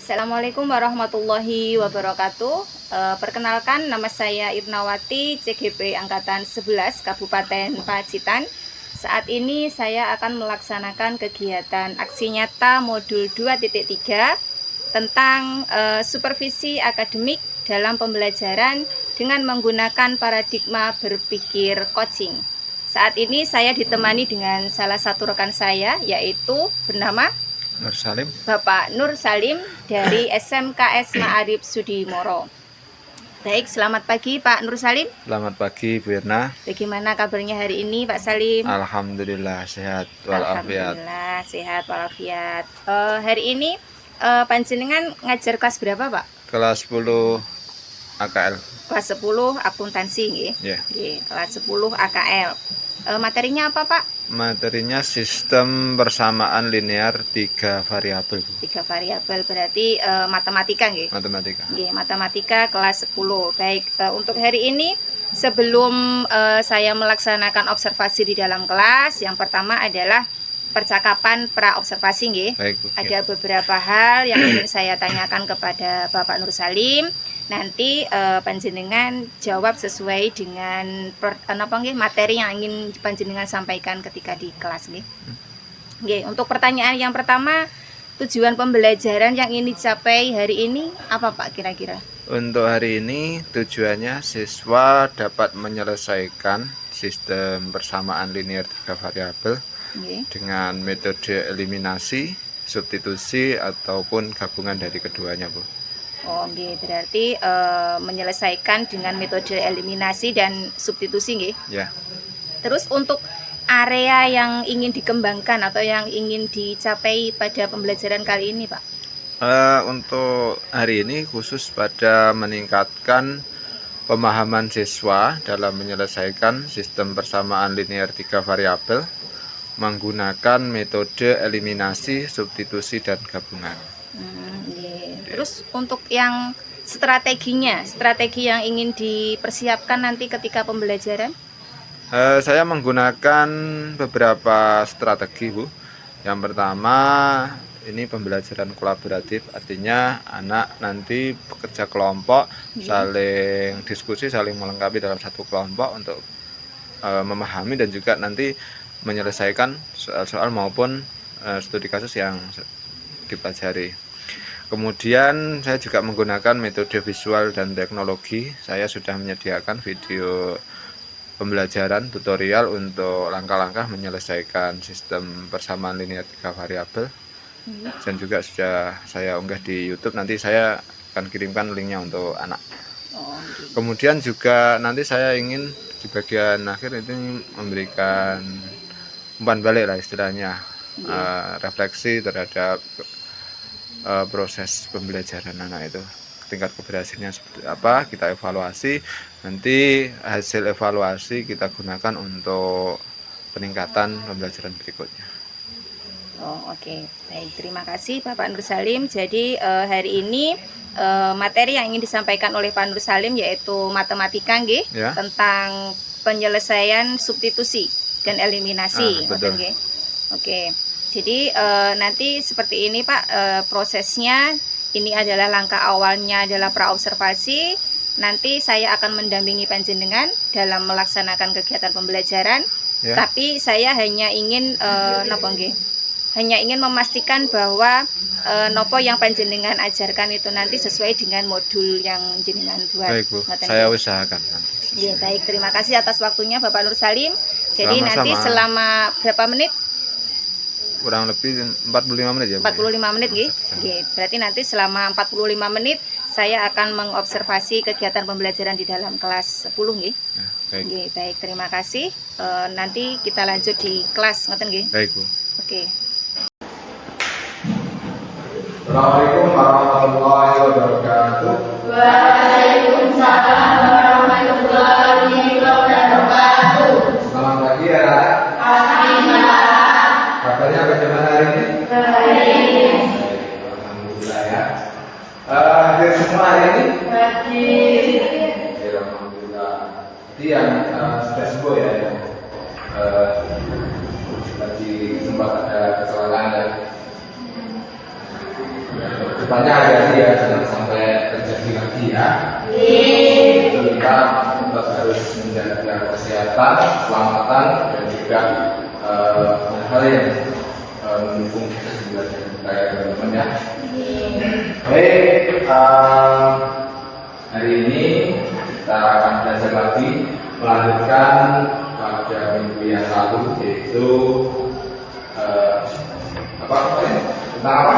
Assalamualaikum warahmatullahi wabarakatuh. Perkenalkan, nama saya Irnawati, CGP Angkatan 11 Kabupaten Pacitan. Saat ini saya akan melaksanakan kegiatan aksi nyata modul 2.3 tentang supervisi akademik dalam pembelajaran dengan menggunakan paradigma berpikir coaching. Saat ini saya ditemani dengan salah satu rekan saya, yaitu bernama Nur Salim. Bapak Nur Salim dari SMKS Ma'arif Sudimoro. Baik, selamat pagi Pak Nur Salim. Selamat pagi Bu Irna. Bagaimana kabarnya hari ini Pak Salim? Alhamdulillah sehat walafiat. Alhamdulillah sehat walafiat. Hari ini panjenengan ngajar kelas berapa Pak? Kelas 10 AKL. Kelas 10 akuntansi nggih. Ya. Nggih, kelas 10 AKL. Materinya apa Pak? Materinya sistem persamaan linear 3 variabel. 3 variabel berarti matematika nggih. Matematika. Nggih, matematika kelas 10. Baik, untuk hari ini sebelum saya melaksanakan observasi di dalam kelas, yang pertama adalah percakapan pra-observasi nggih. Baik, Bu. Ada beberapa hal yang ingin saya tanyakan kepada Bapak Nur Salim. Nanti panjenengan jawab sesuai dengan materi yang ingin panjenengan sampaikan ketika di kelas nggih. Nggih, untuk pertanyaan yang pertama, tujuan pembelajaran yang ingin dicapai hari ini apa Pak kira-kira? Untuk hari ini tujuannya siswa dapat menyelesaikan sistem persamaan linear 3 variabel dengan metode eliminasi, substitusi ataupun gabungan dari keduanya, Bu. Oh, nggih, berarti menyelesaikan dengan metode eliminasi dan substitusi nggih. Ya. Terus untuk area yang ingin dikembangkan atau yang ingin dicapai pada pembelajaran kali ini, Pak? Untuk hari ini khusus pada meningkatkan pemahaman siswa dalam menyelesaikan sistem persamaan linear 3 variabel menggunakan metode eliminasi, substitusi, dan gabungan. Terus untuk yang strategi yang ingin dipersiapkan nanti ketika pembelajaran? Saya menggunakan beberapa strategi, Bu. Yang pertama, ini pembelajaran kolaboratif, artinya anak nanti bekerja kelompok, saling diskusi, saling melengkapi dalam satu kelompok untuk memahami dan juga nanti menyelesaikan soal-soal maupun studi kasus yang dipelajari. Kemudian saya juga menggunakan metode visual dan teknologi. Saya sudah menyediakan video pembelajaran tutorial untuk langkah-langkah menyelesaikan sistem persamaan linear 3 variabel. Dan juga sudah saya unggah di YouTube. Nanti saya akan kirimkan linknya untuk anak. Kemudian juga nanti saya ingin di bagian akhir itu memberikan umpan balik lah istilahnya, refleksi terhadap proses pembelajaran anak itu, tingkat keberhasilannya seperti apa, kita evaluasi, nanti hasil evaluasi kita gunakan untuk peningkatan pembelajaran berikutnya. Oh, oke. Baik, terima kasih Bapak Nur Salim. Jadi hari ini materi yang ingin disampaikan oleh Pak Nur Salim yaitu matematika nggih, Ya. tentang penyelesaian substitusi dan eliminasi. Betul. Oke. Jadi nanti seperti ini Pak, prosesnya ini adalah langkah awalnya adalah pra-observasi. Nanti saya akan mendampingi panjenengan dalam melaksanakan kegiatan pembelajaran. Ya. Tapi saya hanya ingin hanya ingin memastikan bahwa nopo yang panjenengan ajarkan itu nanti sesuai dengan modul yang jenengan buat. Baik, Bu. Saya usahakan nanti. Ya, baik, terima kasih atas waktunya Bapak Nur Salim. Jadi Sama-sama. nanti selama berapa menit? Kurang lebih 45 menit ya, Bu. 45 menit nggih. Nggih, berarti nanti selama 45 menit saya akan mengobservasi kegiatan pembelajaran di dalam kelas 10 nggih. Ya, baik. Nggih, baik, terima kasih. Nanti kita lanjut di kelas ngoten nggih. Baik, Bu. Oke. Assalamualaikum warahmatullahi wabarakatuh. Waalaikumsalam warahmatullahi wabarakatuh. Selamat pagi ya. Kabarnya bagaimana hari ini? Baik. Alhamdulillah ya. Hadir semua hari ini? Hadir. Alhamdulillah. Jadi yang sudah sembuh ya. Tadi sempat ada kecelakaan ya. kedepannya hati-hati ya, jangan sampai terjadi lagi ya. Kita harus menjaga kesehatan, keselamatan, dan juga hal-hal yang mendukung kesehatan kita ya teman-teman ya. Baik, hari ini kita akan belajar lagi melanjutkan pada minggu yang lalu, yaitu tentang apa?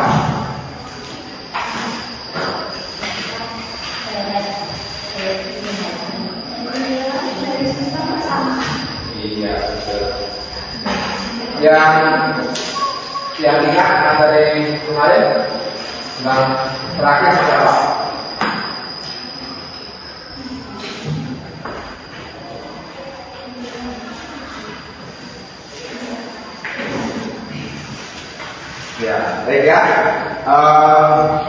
Iya, betul. Yang ingat materi kemarin tentang terakhir siapa? Ya, baik ya.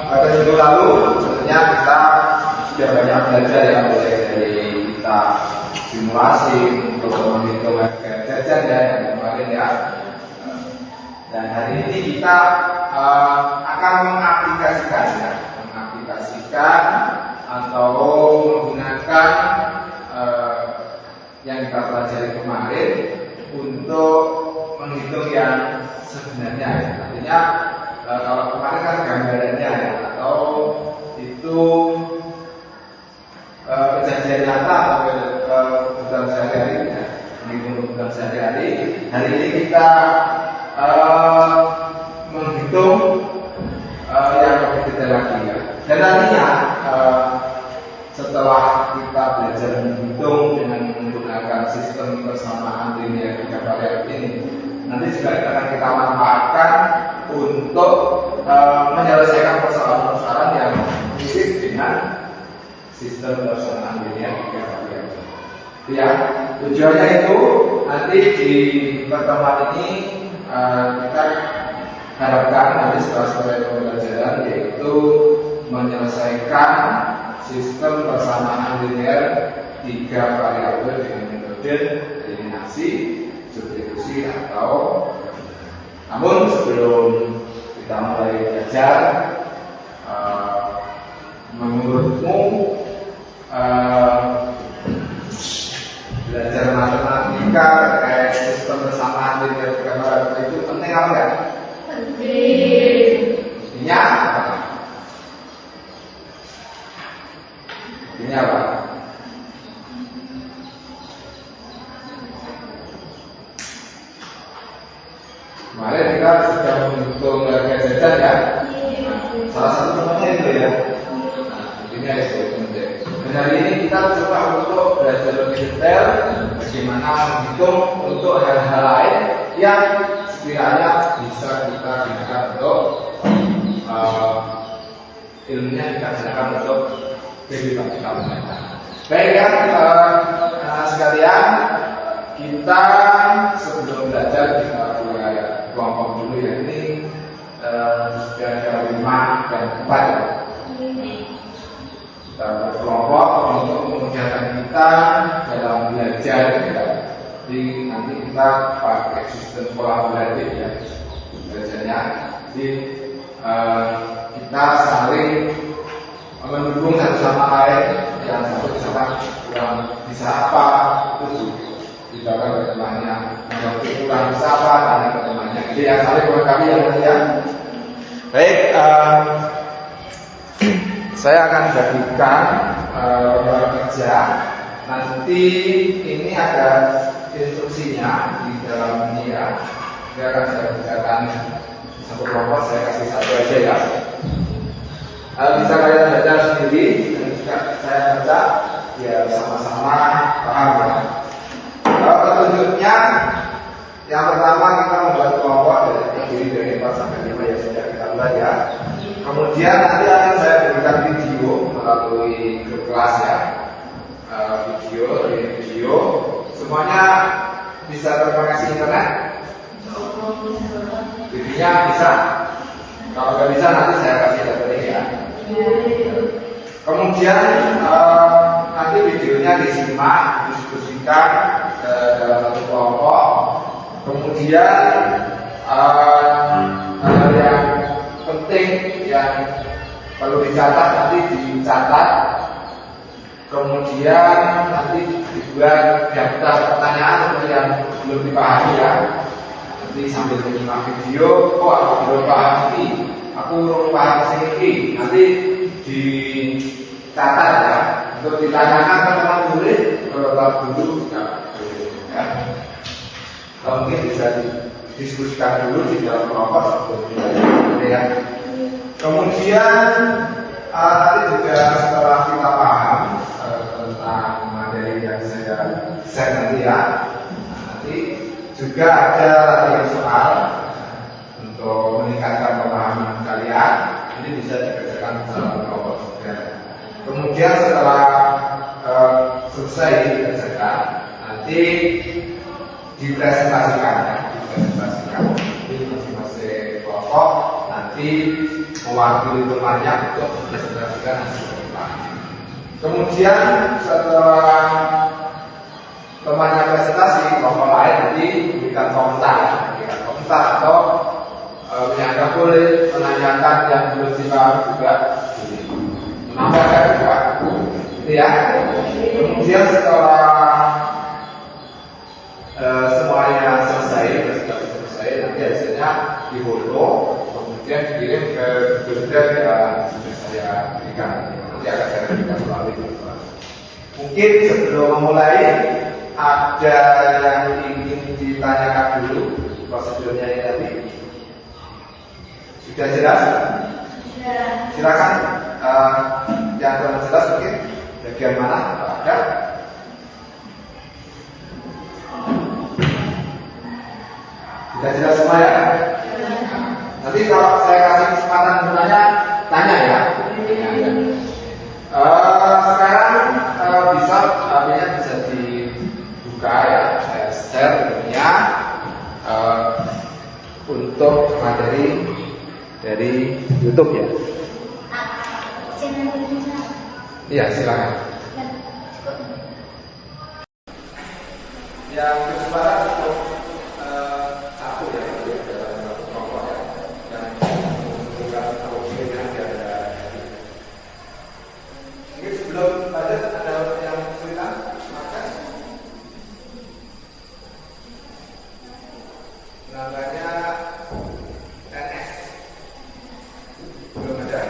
Pada minggu lalu sebenarnya kita sudah banyak belajar ya, mulai dari kita simulasi untuk menghitung harga jajan ya yang kemarin ya. Dan hari ini kita akan mengaplikasikan atau menggunakan yang kita pelajari kemarin untuk menghitung yang sebenarnya ya. Artinya kalau kemarin kan gambarannya ya, atau itu kejadian nyata atau kebutuhan sehari-hari ya, menghitung kebutuhan sehari-hari. Hari ini kita menghitung yang lebih detail lagi ya. Dan nantinya setelah kita belajar menghitung dengan menggunakan sistem persamaan linear tiga variabel ini, nanti juga akan kita manfaatkan untuk menyelesaikan persoalan-persoalan yang mirip dengan sistem persamaan linear tiga variabel. Ya, tujuannya itu nanti di pertemuan ini kita harapkan nanti setelah selesai pembelajaran yaitu menyelesaikan sistem persamaan linear tiga variabel dengan metode eliminasi, substitusi atau. Namun sebelum kita mulai belajar, menurutmu belajar matematika terkait sistem persamaan linear tiga variabel itu penting apa enggak? Penting. Intinya apa? Intinya apa? Kemarin kita sudah menghitung harga jajan ya. Salah satu temannya itu ya. Intinya itu penting. Dan hari ini kita coba untuk belajar lebih detail bagaimana menghitung untuk hal-hal lain yang sekiranya bisa kita gunakan untuk ilmunya kita gunakan untuk kehidupan kita mendatang. Baik ya, sekalian kita sebelum belajar kita mulai kelompok dulu ya. Ini sudah ada 5 dan 4 ya. Kita berkelompok untuk memudahkan kita dalam belajar ya. Jadi nanti kita pakai sistem kolaboratif ya belajarnya. Jadi kita saling mendukung satu sama lain. Yang satu misalkan kurang bisa apa itu didapat ke temannya, yang kurang bisa apa tanya ke temannya. Jadi yang saling melengkapi yang mulia. Baik, saya akan bagikan beberapa kerja. Nanti ini ada instruksinya di dalam ini ya. Saya akan saya bagikan satu kelompok, saya kasih satu aja ya. Bisa kalian baca sendiri dan juga saya baca ya sama-sama paham ya. Petunjuknya yang pertama kita membuat kelompok dari 4 sampai 5 ya sudah kita mulai ya. Kemudian nanti akan saya berikan video melalui grup kelas ya. Video semuanya bisa terkoneksi internet. Videonya bisa. Kalau nggak bisa nanti saya kasih data ya. Kemudian nanti videonya disimak, diskusikan dalam satu kelompok. Kemudian hal yang penting yang Kalau dicatat nanti dicatat, kemudian nanti dibuat daftar pertanyaan seperti yang belum dipahami ya. Nanti sambil menyimak video, oh aku belum paham ini, aku belum paham ini, nanti dicatat ya. Untuk ditanyakan ke teman boleh, kalau tak dulu nggak boleh ya. Mungkin bisa didiskusikan dulu di dalam kelompok sebelum ya. Kemudian nanti juga setelah kita paham tentang materi yang saya share nanti ya, nanti juga ada latihan soal untuk meningkatkan pemahaman kalian. Ini bisa dikerjakan dalam kelompok juga. Kemudian setelah selesai dikerjakan, nanti dipresentasikan ya, dipresentasikan di masing-masing kelompok. Nanti mewakili temannya untuk mempresentasikan hasil penelitian. Kemudian setelah temannya presentasi, kelompok lain nanti memberikan komentar atau yang boleh menanyakan yang belum dipahami juga, menambahkan juga, itu ya. Kemudian setelah semuanya selesai, nanti hasilnya difoto, kemudian dikirim ke Google yang sudah saya berikan. Nanti akan saya berikan melalui Google. Mungkin sebelum memulai ada yang ingin ditanyakan dulu prosedurnya ini tadi. Sudah jelas? Silakan yang kurang jelas mungkin bagian mana ada? Sudah jelas semua ya? Nanti kalau saya kasih kesempatan bertanya, tanya ya. Sekarang bisa HP-nya bisa dibuka ya. Saya share videonya untuk materi dari YouTube ya. Iya silakan. Yang kesempatan untuk satu ya, dalam satu kelompok ya, yang bukan dengan ada. Mungkin sebelum ada yang cerita, maka namanya NS belum ada.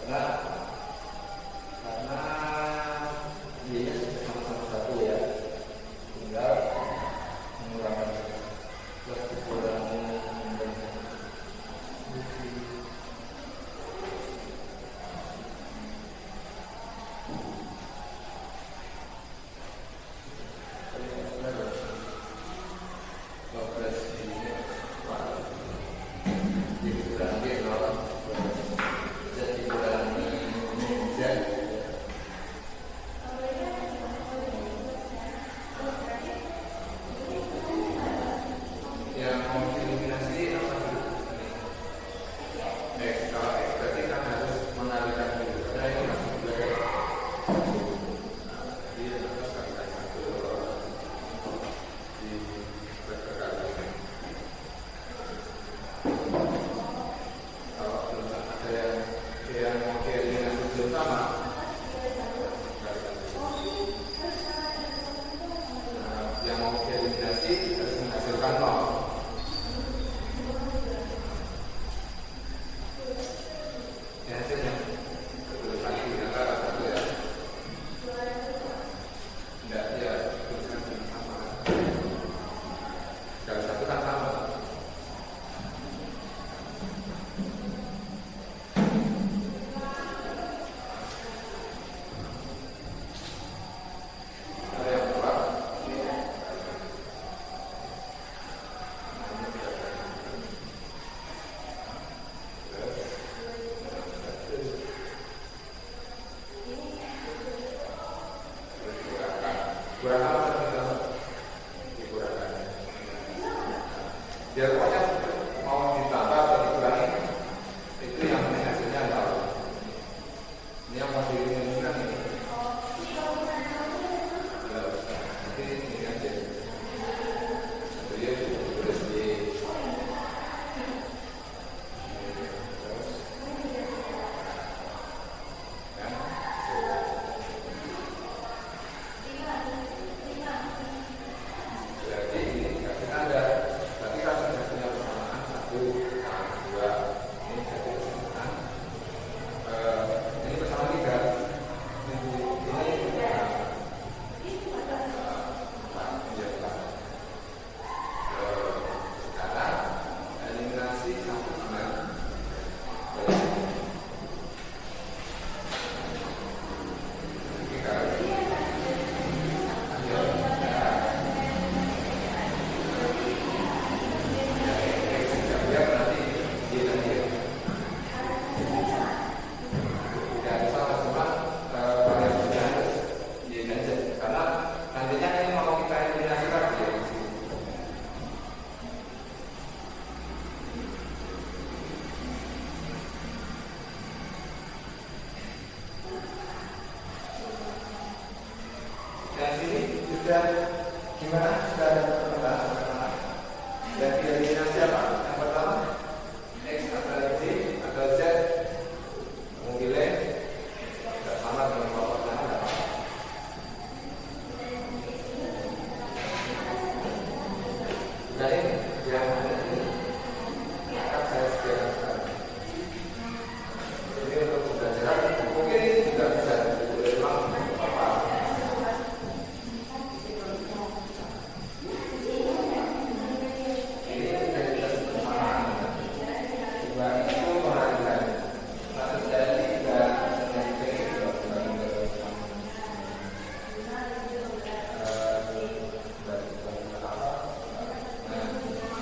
karena biayanya sama-sama satu ya, tinggal mengurangkan plus dikurangi. Yang mau dieliminasi apa dulu? X, kalau X berarti kan harus mengalihkan dulu. Karena ini masih belajar. Jadi harus kalikan satu di berkali. Kalau belum ada yang mau dieliminasi belum sama, kalikan dulu. Nah, yang mau dieliminasi harus menghasilkan nol. Hasilnya terus lagi antara satu ya, enggak ya, tulisan sama, kalau satu kan sama. Ada yang kurang. Kurang apa tadi? Dikurangkan. Biar pokoknya mau ditambah atau dikurangi itu yang penting hasilnya tahu. Ini yang mau dieliminasikan ini. Tidak usah. Nanti ini aja. Jadi tulis di terus kan. Jadi ini kasih ada, tapi kan sudah punya persamaan 1, 2, ini satu persamaan, ini persamaan 3, sekarang eliminasi 1,5. Karena nantinya ini mau kita eliminasi lagi ya. Dan sini sudah gimana? Sudah ada perkembangan pertama. Dan eliminasi apa? Yang pertama X atau Z atau Z pilih tidak sama dengan kelompoknya ada apa? Dan ini yang ada ini akan saya sediakan sekarang. Ini untuk pembelajaran mungkin ini juga bisa ditulis ulang apa? Ini identitas persamaan. Juga itu pengalihan. Lalu jadi juga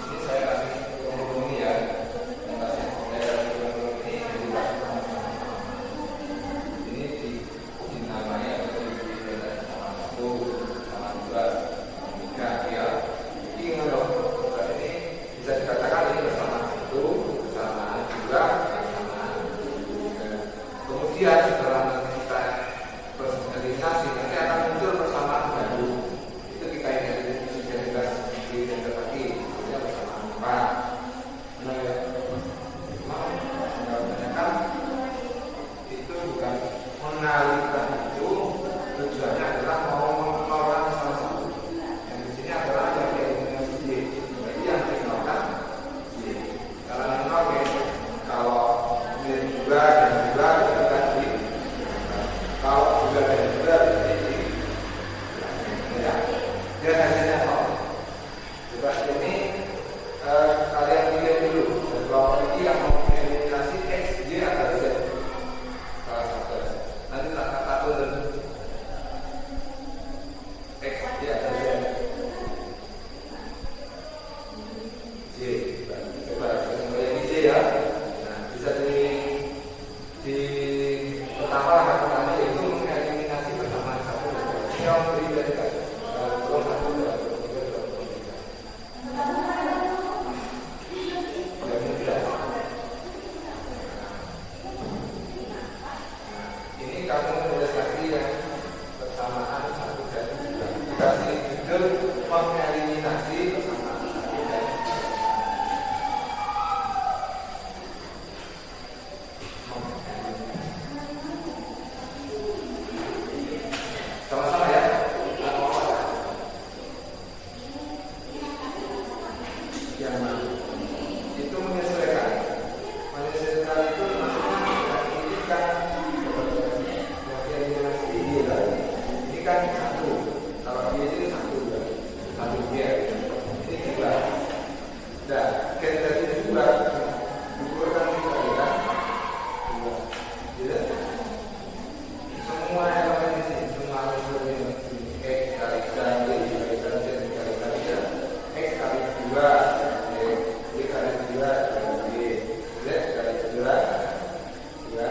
ini saya kasih kompromi ya. Ini di namanya sama 1, sama 2, 3 ya. Ini kalau ini bisa dikatakan ini persamaan 1, persamaan 2, persamaan 3. Kemudian setelah nanti kita eliminasi nanti akan muncul persamaan baru. Itu kita identitas lagi, misalnya persamaan 4. Nah, ya, kebanyakan itu bukan mengalihkan itu, tujuannya adalah mau mengeluarkan salah satu. Yang di sini adalah yang dieliminasi Y. Jadi yang dikeluarkan Y. Kalau yang kalau Y 2 dan 2 itu kan Kenapa lakukan itu mengeliminasi persamaan satu yang beri dari golong satu dua tiga ya mudah. Ini kamu menulis lagi yang persamaan satu dan tiga. Kasih judul mengeliminasi persamaan satu dan sama-sama ya. Yang itu menyesuaikan itu maksudnya ini kan ini kan satu, kalau ini satu dia ini dua. Nah, kita ini dua dikurangkan dua kan dua, gitu. Semua elemen di sini, semua unsur ini x kali kali y kali z kali kali ya, x kali dua, y kali dua, y z kali dua, dua,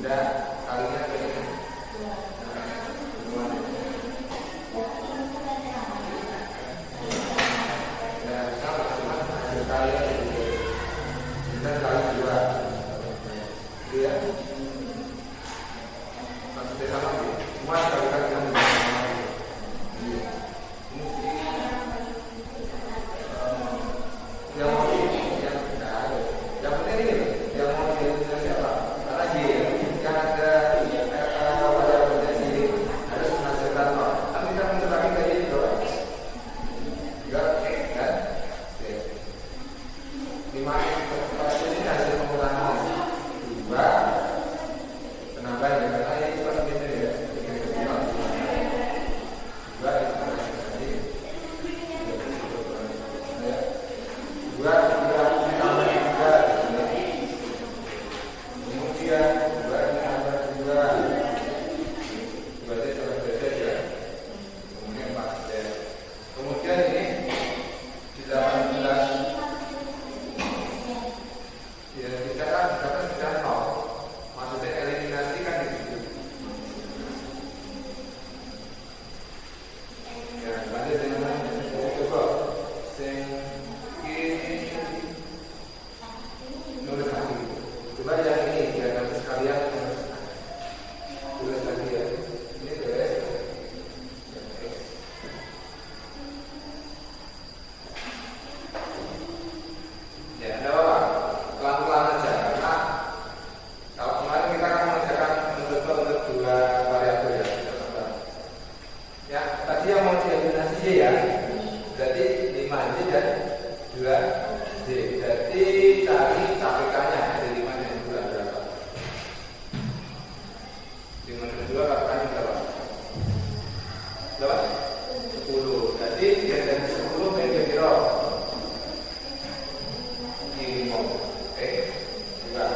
dan kalinya ke ini. Dan sama hasil kalian kita kali dua. Ya, maksudnya sama sih. Semua sekali-kali yang yang mau yang penting ini yang mau dieliminasi apa? Karena yang ada pada sini harus menghasilkan nol. Kan kita mengulangi kayak ini doang. Juga kan? 5 ini hasil pengulangan. Penambah ya, karena ini seperti ini ya. Dua ditambah tiga, kemudian dua ditambah dua, berarti coba beda ya. Kemudian 4 ya. Kemudian ini di 18. Ya, kita kan sudah nol. Maksudnya eliminasi kan di situ. Ya, lanjut dengan coba sing ini nulis lagi. Coba yang ini biar nanti sekalian tulis lagi ya. Ini beres. Ya, ada apa? Pelan-pelan aja karena kalau kemarin kita kan mengerjakan mencoba untuk dua variabel ya. Ya, tadi yang mau dieliminasi Y ya. Jadi 5 Y dan 2 Y. Jadi cari KPK-nya dari 5 dan 2 berapa? 5 dan 2 KPK-nya berapa? 10. Jadi Y dari 10 kira-kira ini mau juga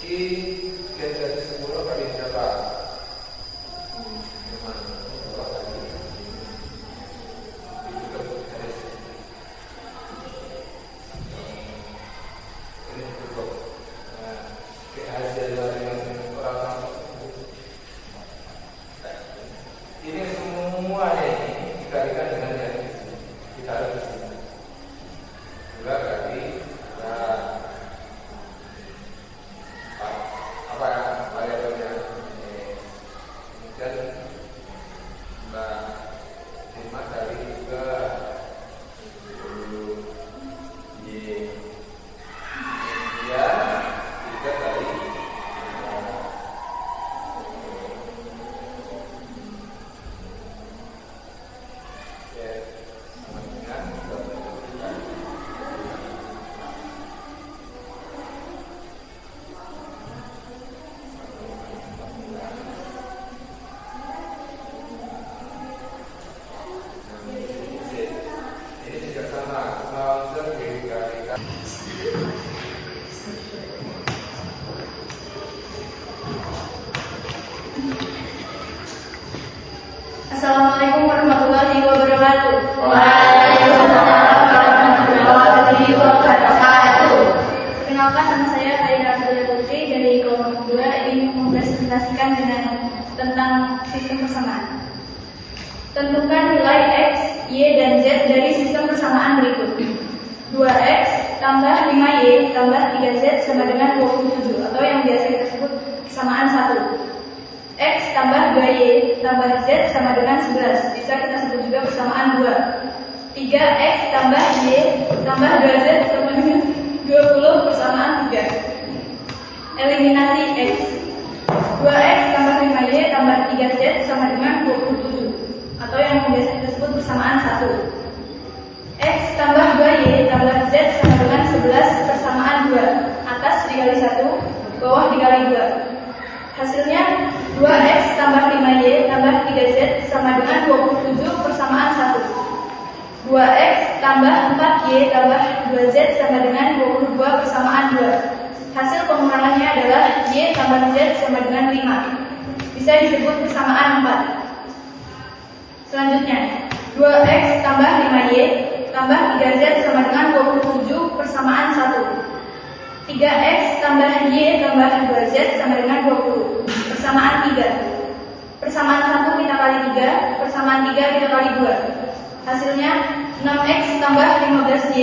ini dari 10 kali berapa? Ini cukup. Hasil dari orang ini semuanya ini dikalikan dengan yang ditaruh di sini. 2 kali apa ya variabelnya? Kemudian 5 kali 3 10 Y. Kemudian 3 kali 5. Ya, sama dengan 23. Ini juga sama, langsung dikalikan. Assalamualaikum warahmatullahi wabarakatuh. Waalaikumsalam warahmatullahi Y, dan Z dari sistem persamaan berikut. 2X tambah 5Y tambah 3Z sama dengan 27 atau yang biasa kita sebut persamaan 1. X tambah 2Y tambah Z sama dengan 11, bisa kita sebut juga persamaan 2. 3X tambah Y tambah 2Z sama dengan 20 persamaan 3. Eliminasi X. 2X tambah 5Y tambah 3Z sama dengan 27 atau yang biasa kita sebut persamaan 1. X tambah 2Y tambah Z sama dengan 11 persamaan 2. Atas dikali 1, bawah dikali 2. Hasilnya 2X tambah 5Y tambah 3Z sama dengan 27 persamaan 1. 2X tambah 4Y tambah 2Z sama dengan 22 persamaan 2. Hasil pengurangannya adalah Y tambah Z sama dengan 5. Bisa disebut persamaan 4. Selanjutnya 2X tambah 5Y tambah 3Z sama dengan 27 persamaan 1. 3X tambah Y tambah 2Z sama dengan 20 persamaan 3. Persamaan 1 kita kali 3, persamaan 3 kita kali 2. Hasilnya 6X tambah 15Y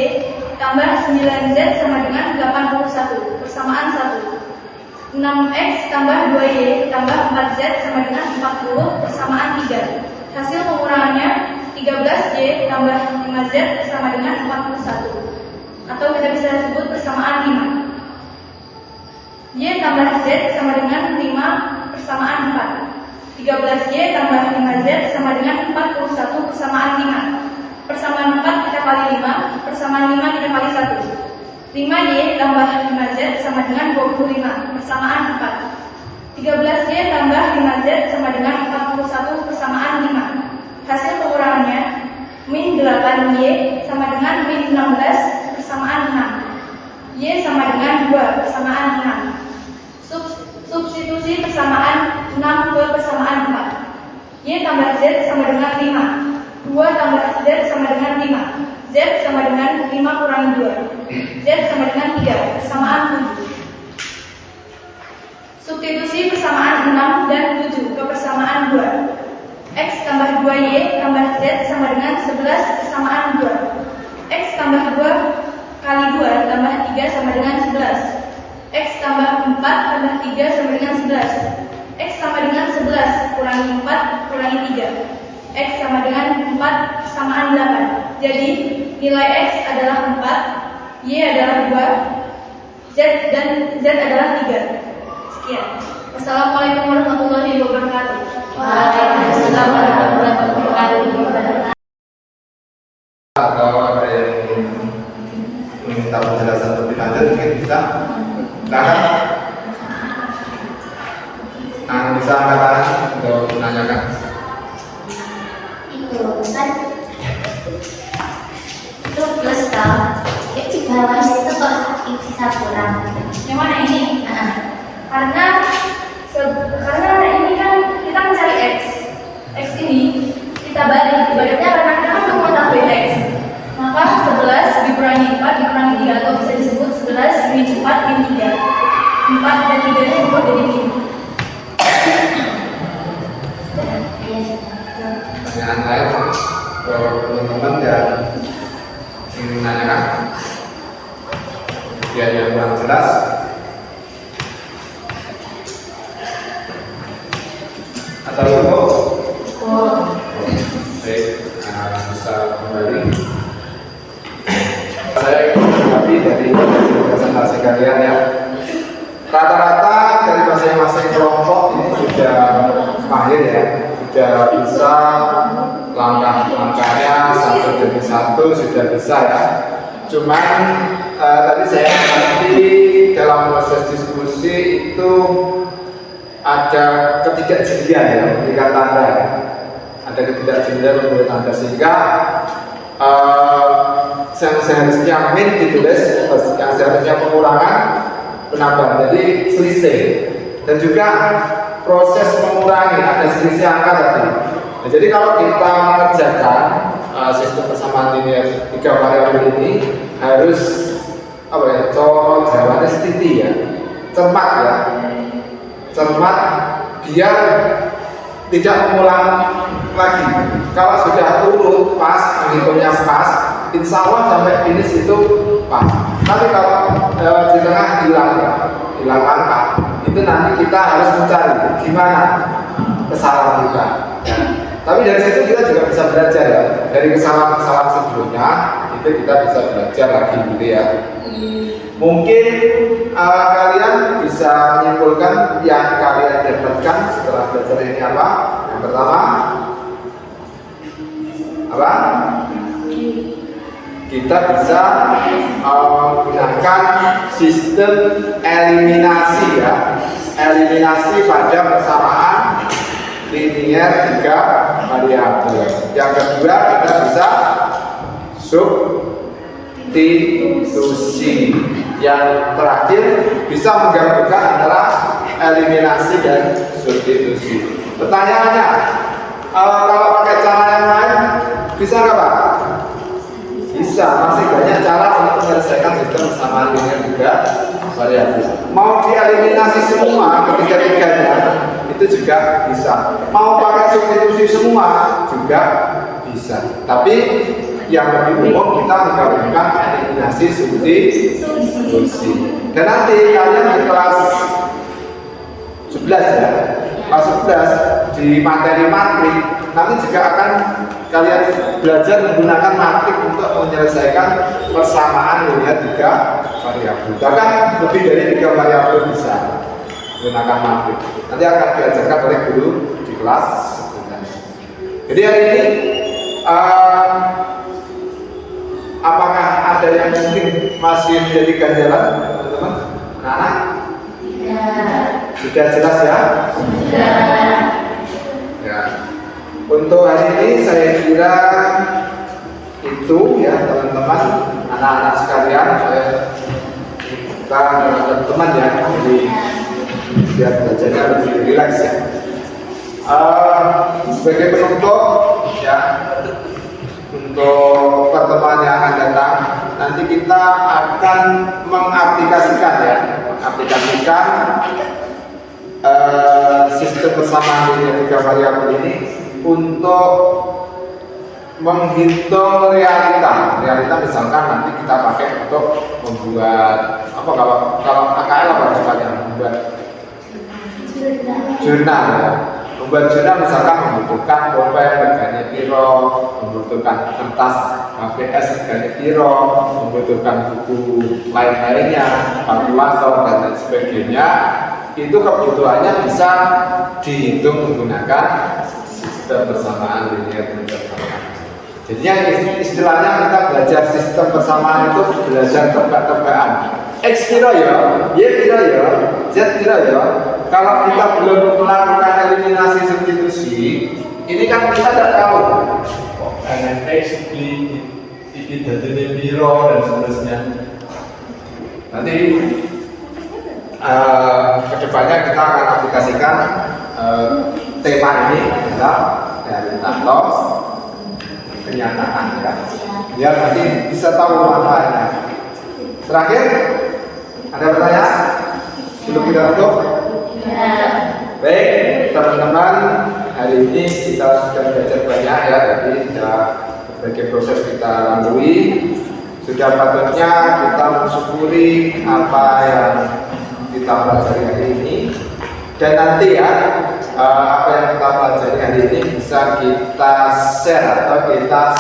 tambah 9Z sama dengan 81 persamaan 1. 6X tambah 2Y tambah 4Z sama dengan 40 persamaan 3. Hasil pengurangannya 13Y tambah 5Z sama dengan 41 atau kita bisa sebut persamaan 5. Y tambah Z sama dengan 5 persamaan 4. 13Y tambah 5Z sama dengan 41 persamaan 5. Persamaan 4 kita kali 5, persamaan 5 kita kali 1. 5Y tambah 5Z sama dengan 25 persamaan 4. 13Y tambah 5Z sama dengan 41 persamaan 5. Hasil pengurangannya min 8Y sama dengan min 16 persamaan 6. Y sama dengan 2 persamaan 6. Substitusi persamaan 6 ke persamaan 4. Y tambah Z sama dengan 5. 2 tambah Z sama dengan 5. Z sama dengan 5 kurangi 2. Z sama dengan 3 persamaan 7. Substitusi persamaan 6 dan 7 ke persamaan 2. X tambah 2Y tambah Z sama dengan 11 persamaan 2. X tambah 2 kali 2 tambah 3 sama dengan 11. X tambah 4 tambah 3 sama dengan 11. X sama dengan 11 kurangi 4 kurangi 3. X sama dengan 4 persamaan 8. Jadi nilai X adalah 4, Y adalah 2, Z dan Z adalah 3. Sekian. Wassalamualaikum warahmatullahi wabarakatuh. Waalaikumsalam warahmatullahi wabarakatuh. Atau ada yang minta penjelasan lebih lanjut mungkin bisa. Silakan. Bisa angkat tangan untuk menanyakan. Itu kan itu plus toh ya di bawah itu kok sisa kurang. Yang mana ini? Karena ini kan kita mencari X. X ini kita balik. Baliknya karena kita kan mengetahui X. Maka 11 dikurangi 4 dikurangi 3 atau bisa disebut 11 min 4 min 3. 4 dan 3 nya dibuat jadi min. Pertanyaan lain untuk teman-teman yang ingin menanyakan biar yang kurang jelas. Atau cukup? Baik, bisa kembali. Saya ingin mengambil dari presentasi kalian ya. Rata-rata dari masing-masing kelompok ini sudah mahir ya, sudah bisa langkah-langkahnya satu demi satu sudah bisa ya. Cuman tadi saya nanti dalam proses diskusi itu ada ketidakjelian ya, memberikan tanda ya. Ada ketidakjelian memberikan tanda sehingga yang seharusnya min ditulis, yang seharusnya pengurangan penambahan, jadi selisih. Dan juga proses mengurangi ada selisih angka tadi. Nah, jadi kalau kita mengerjakan sistem persamaan linear 3 variabel ini harus apa ya? Coro jawabannya setiti ya, cermat ya, cermat biar tidak mengulang lagi. Kalau sudah urut pas, menghitungnya pas, insya Allah sampai finish itu pas. Tapi kalau di tengah hilang angka, itu nanti kita harus mencari gimana kesalahan kita. Ya. Tapi dari situ kita juga bisa belajar ya, dari kesalahan-kesalahan sebelumnya itu kita bisa belajar lagi gitu ya. Mungkin kalian bisa menyimpulkan yang kalian dapatkan setelah belajar ini apa? Yang pertama apa? Kita bisa menggunakan sistem eliminasi ya, eliminasi pada persamaan linier 3 variabel. Yang kedua kita bisa substitusi. Yang terakhir bisa menggabungkan antara eliminasi dan substitusi. Pertanyaannya, kalau pakai cara yang lain bisa nggak Pak? Bisa, masih banyak cara untuk menyelesaikan sistem persamaan linier 3 variabel. Mau dieliminasi semua ketiga-tiganya itu juga bisa. Mau pakai substitusi semua juga bisa. Tapi yang lebih umum kita menggabungkan eliminasi substitusi. Dan nanti kalian di kelas 11 ya, kelas 11 di materi matrik nanti juga akan kalian belajar menggunakan matrik untuk menyelesaikan persamaan linier 3 variabel. Bahkan lebih dari 3 variabel bisa menggunakan matrik. Nanti akan diajarkan oleh guru di kelas 11. Jadi hari ini apakah ada yang mungkin masih menjadi ganjalan, teman-teman? Anak-anak? Sudah jelas ya? Ya. Untuk hari ini saya kira itu ya teman-teman, anak-anak sekalian. Kita teman-teman ya, jadi biar belajarnya lebih rileks ya. Sebagai penutup ya, untuk pertemuan yang akan datang nanti kita akan mengaplikasikan sistem persamaan linier 3 variabel ini untuk menghitung realita misalkan nanti kita pakai untuk membuat apa, kalau AKL apa misalnya membuat jurnal ya. Membuat jurnal misalkan membutuhkan pulpen harganya piro, membutuhkan kertas HVS harganya piro, membutuhkan buku lain-lainnya, kalkulator dan lain sebagainya. Itu kebutuhannya bisa dihitung menggunakan sistem persamaan linier 3 variabel. Jadinya istilahnya kita belajar sistem persamaan itu belajar tebak-tebakan. X piro ya, Y piro ya, Z piro ya. Kalau kita belum melakukan eliminasi substitusi, ini kan kita tidak tahu. Kok X ini dari piro dan seterusnya. Nanti kedepannya kita akan aplikasikan tema ini adalah realita kenyataan ya. Biar nanti bisa tahu manfaatnya. Terakhir, ada pertanyaan? Sebelum kita tutup? Baik, teman-teman, hari ini kita sudah belajar banyak ya, jadi sudah berbagai proses kita lalui. Sudah patutnya kita mensyukuri apa yang kita pelajari hari ini. Dan nanti ya, apa yang kita pelajari hari ini bisa kita share atau kita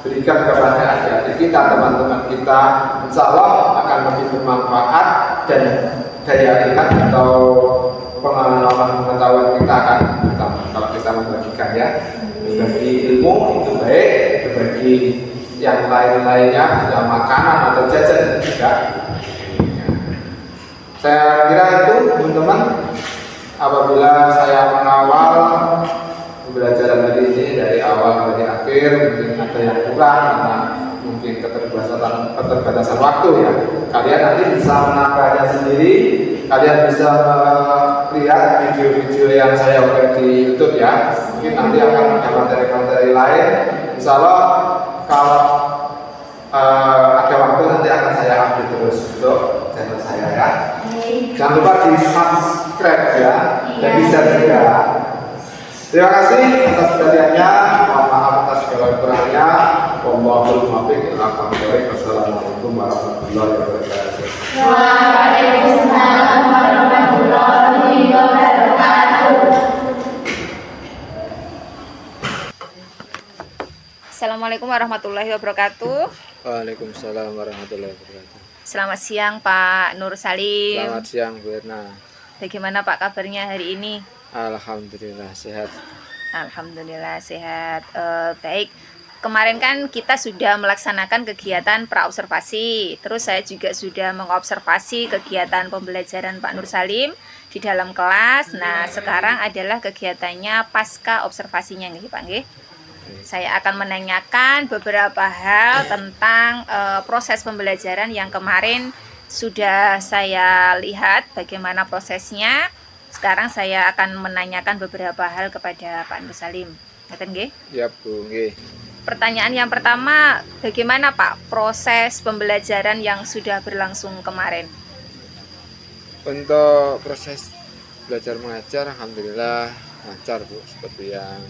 berikan kepada adik-adik kita, teman-teman kita. Insya Allah akan lebih bermanfaat dan daya ingat atau pengetahuan kita akan bertambah kalau kita membagikan ya. Berbagi ilmu itu baik, berbagi yang lain-lainnya, ya makanan atau jajan juga. Saya kira itu teman-teman, apabila saya mengawal pembelajaran hari ini dari awal dari akhir, mungkin ada yang kurang karena mungkin keterbatasan waktu ya. Kalian nanti bisa menambahnya sendiri, kalian bisa melihat video-video yang saya buat di YouTube ya. Mungkin nanti akan ada materi-materi lain. Insya Allah kalau ada waktu nanti akan saya update terus untuk channel saya ya. Jangan lupa di subscribe ya, dan bisa juga Terima kasih atas perhatiannya. Mohon maaf atas segala kurangnya. Wallahul muwaffiq ila aqwamit thoriq. Wassalamualaikum warahmatullahi wabarakatuh. Waalaikumsalam warahmatullahi wabarakatuh. Assalamualaikum warahmatullahi wabarakatuh. Waalaikumsalam warahmatullahi wabarakatuh. Selamat siang Pak Nur Salim. Selamat siang Bu Erna. Bagaimana Pak kabarnya hari ini? Alhamdulillah sehat. Alhamdulillah sehat. Baik. Kemarin kan kita sudah melaksanakan kegiatan praobservasi. Terus saya juga sudah mengobservasi kegiatan pembelajaran Pak Nur Salim di dalam kelas. Nah, sekarang adalah kegiatannya pasca observasinya nggih Pak nggih. Saya akan menanyakan beberapa hal tentang proses pembelajaran yang kemarin sudah saya lihat bagaimana prosesnya. Sekarang saya akan menanyakan beberapa hal kepada Pak Nur Salim. Ngeten nggih? Ya Bu, nggih. Pertanyaan yang pertama, bagaimana Pak proses pembelajaran yang sudah berlangsung kemarin? Untuk proses belajar mengajar alhamdulillah lancar Bu, seperti yang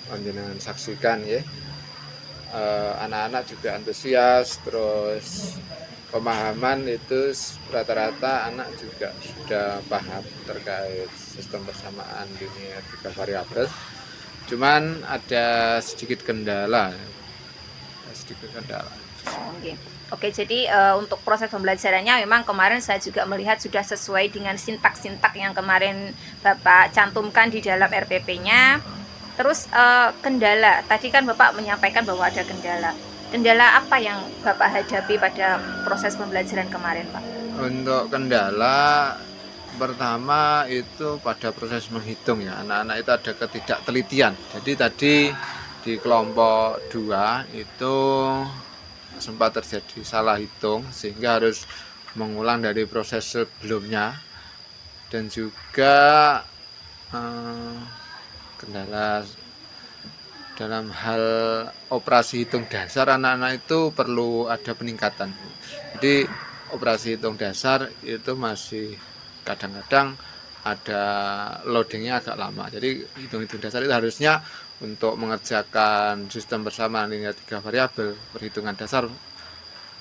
panjenengan saksikan ya. Anak-anak juga antusias, terus pemahaman itu rata-rata anak juga sudah paham terkait sistem persamaan linear 3 variabel. Cuman ada sedikit kendala. Oke, jadi untuk proses pembelajarannya memang kemarin saya juga melihat sudah sesuai dengan sintak-sintak yang kemarin Bapak cantumkan di dalam RPP-nya. Terus kendala, tadi kan Bapak menyampaikan bahwa ada kendala. Kendala apa yang Bapak hadapi pada proses pembelajaran kemarin, Pak? Untuk kendala pertama itu pada proses menghitung ya. Anak-anak itu ada ketidaktelitian. Jadi tadi di kelompok 2 itu sempat terjadi salah hitung sehingga harus mengulang dari proses sebelumnya. Dan juga kendala dalam hal operasi hitung dasar anak-anak itu perlu ada peningkatan. Jadi operasi hitung dasar itu masih kadang-kadang ada loadingnya agak lama. Jadi hitung-hitung dasar itu harusnya untuk mengerjakan sistem persamaan linear 3 variabel perhitungan dasar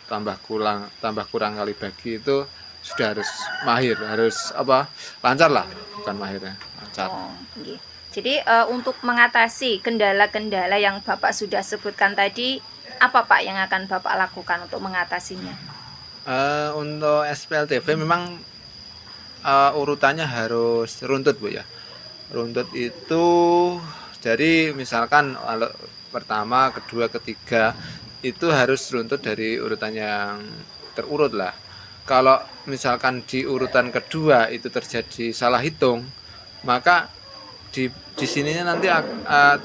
tambah kurang kali bagi itu sudah harus mahir, harus lancar lah, bukan mahirnya, lancar. Okay. Jadi untuk mengatasi kendala-kendala yang Bapak sudah sebutkan tadi, apa Pak yang akan Bapak lakukan untuk mengatasinya? Untuk SPLTV memang urutannya harus runtut Bu ya. Runtut itu jadi misalkan pertama, kedua, ketiga itu harus runtut dari urutan yang terurut lah. Kalau misalkan di urutan kedua itu terjadi salah hitung, maka di sininya nanti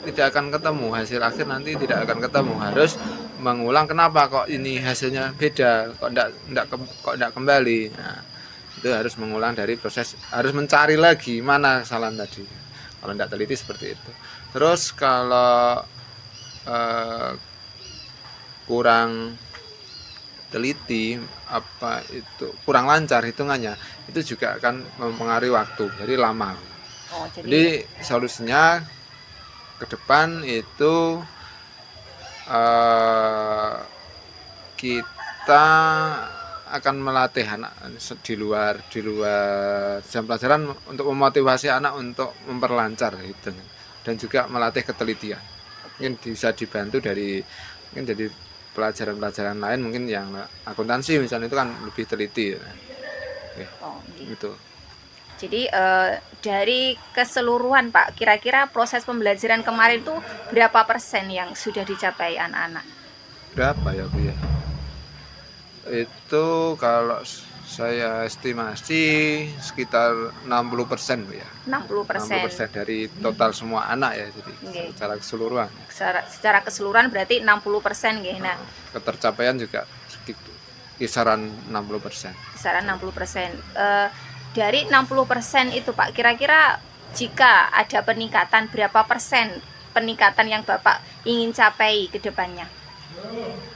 tidak akan ketemu, hasil akhir nanti tidak akan ketemu, harus mengulang kenapa kok ini hasilnya beda, kok enggak kembali. Nah, itu harus mengulang dari proses, harus mencari lagi mana kesalahan tadi kalau enggak teliti seperti itu. Terus kalau kurang teliti kurang lancar hitungannya, itu juga akan mempengaruhi waktu, jadi lama. Jadi solusinya ke depan itu kita akan melatih anak di luar jam pelajaran untuk memotivasi anak untuk memperlancar hitung dan juga melatih ketelitian. Mungkin bisa dibantu dari pelajaran-pelajaran lain, mungkin yang akuntansi misalnya itu kan lebih teliti. Gitu. Jadi dari keseluruhan Pak, kira-kira proses pembelajaran kemarin itu berapa persen yang sudah dicapai anak-anak? Berapa ya Bu ya? Itu kalau saya estimasi sekitar 60% Bu ya. 60% dari total semua anak ya, jadi secara keseluruhan. Secara keseluruhan berarti 60% nggih. Nah, ketercapaian juga kisaran 60%. Kisaran 60%. Dari 60% itu Pak, kira-kira jika ada peningkatan, berapa persen peningkatan yang Bapak ingin capai ke depannya?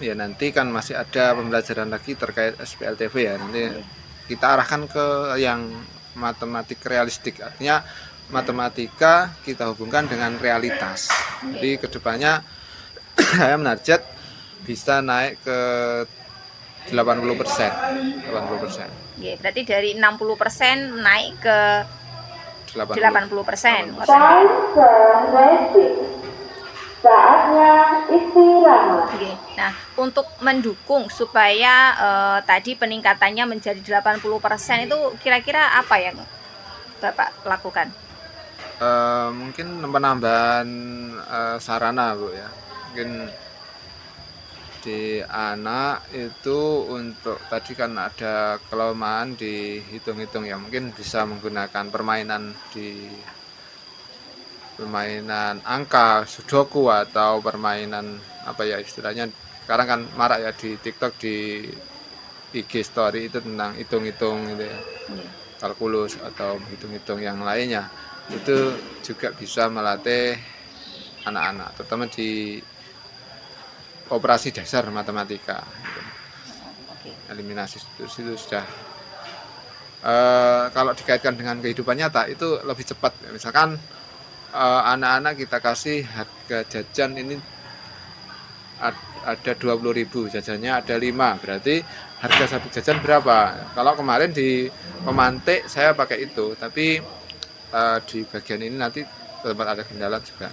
Ya nanti kan masih ada pembelajaran lagi terkait SPLTV ya, nanti kita arahkan ke yang matematik realistik, artinya matematika kita hubungkan dengan realitas. Jadi kedepannya saya menarget bisa naik ke 80%. 80%. Nggih, berarti dari 60% naik ke 80%. Saatnya istirahat. Oke. Nah, untuk mendukung supaya tadi peningkatannya menjadi 80% itu kira-kira apa yang Bapak lakukan? Mungkin penambahan sarana, Bu ya. Mungkin di anak itu untuk tadi kan ada kelemahan dihitung-hitung ya, mungkin bisa menggunakan permainan angka, sudoku atau permainan apa ya istilahnya sekarang kan marak ya di TikTok, di IG story itu tentang hitung-hitung gitu ya, kalkulus atau hitung-hitung yang lainnya, itu juga bisa melatih anak-anak terutama di operasi dasar matematika gitu. Eliminasi itu sudah kalau dikaitkan dengan kehidupan nyata itu lebih cepat. Misalkan anak-anak kita kasih harga jajan ini ada 20.000, jajannya ada 5, berarti harga satu jajan berapa? Kalau kemarin di pemantik saya pakai itu, tapi di bagian ini nanti tempat ada kendala juga.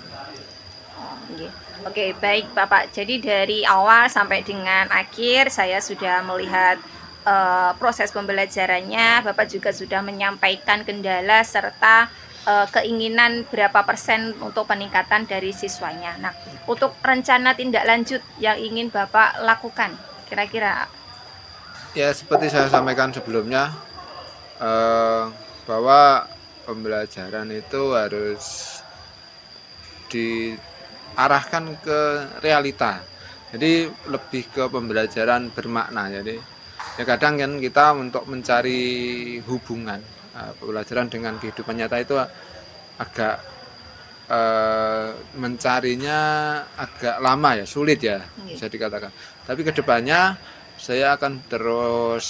Oke, baik Bapak. Jadi dari awal sampai dengan akhir saya sudah melihat proses pembelajarannya. Bapak juga sudah menyampaikan kendala serta keinginan berapa persen untuk peningkatan dari siswanya. Nah, untuk rencana tindak lanjut yang ingin Bapak lakukan, kira-kira? Ya, seperti saya sampaikan sebelumnya, bahwa pembelajaran itu harus diarahkan ke realita. Jadi lebih ke pembelajaran bermakna. Jadi ya kadang kan kita untuk mencari hubungan pembelajaran dengan kehidupan nyata itu agak mencarinya agak lama ya, sulit ya bisa dikatakan. Tapi kedepannya saya akan terus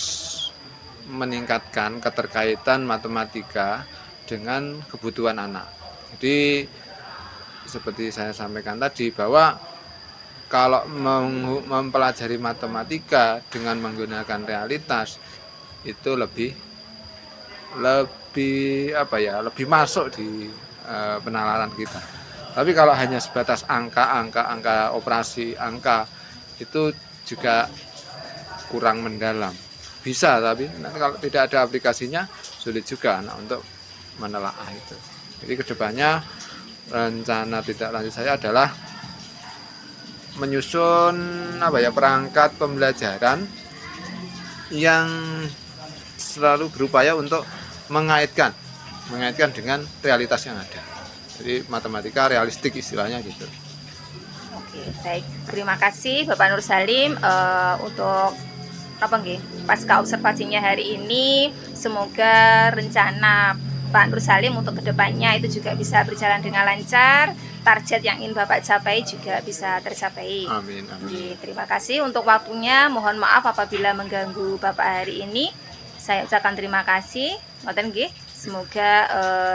meningkatkan keterkaitan matematika dengan kebutuhan anak. Jadi seperti saya sampaikan tadi bahwa kalau mempelajari matematika dengan menggunakan realitas itu lebih lebih masuk di penalaran kita. Tapi kalau hanya sebatas angka operasi angka itu juga kurang mendalam. Bisa, tapi kalau tidak ada aplikasinya sulit juga anak untuk menelaah itu. Jadi kedepannya rencana tidak lanjut saya adalah menyusun perangkat pembelajaran yang selalu berupaya untuk mengaitkan dengan realitas yang ada. Jadi matematika realistik istilahnya gitu. Oke, baik. Terima kasih Bapak Nur Salim untuk pasca observasinya hari ini. Semoga rencana Pak Nur Salim untuk kedepannya itu juga bisa berjalan dengan lancar. Target yang ingin Bapak capai juga bisa tercapai. Amin. Terima kasih untuk waktunya. Mohon maaf apabila mengganggu Bapak hari ini. Saya ucapkan terima kasih. Semoga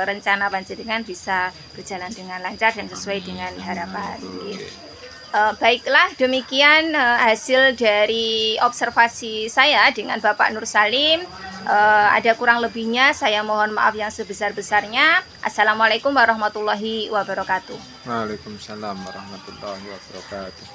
rencana panjenengan bisa berjalan dengan lancar dan sesuai dengan harapan. Baiklah, demikian hasil dari observasi saya dengan Bapak Nur Salim. Ada kurang lebihnya, saya mohon maaf yang sebesar-besarnya. Assalamualaikum warahmatullahi wabarakatuh. Waalaikumsalam warahmatullahi wabarakatuh.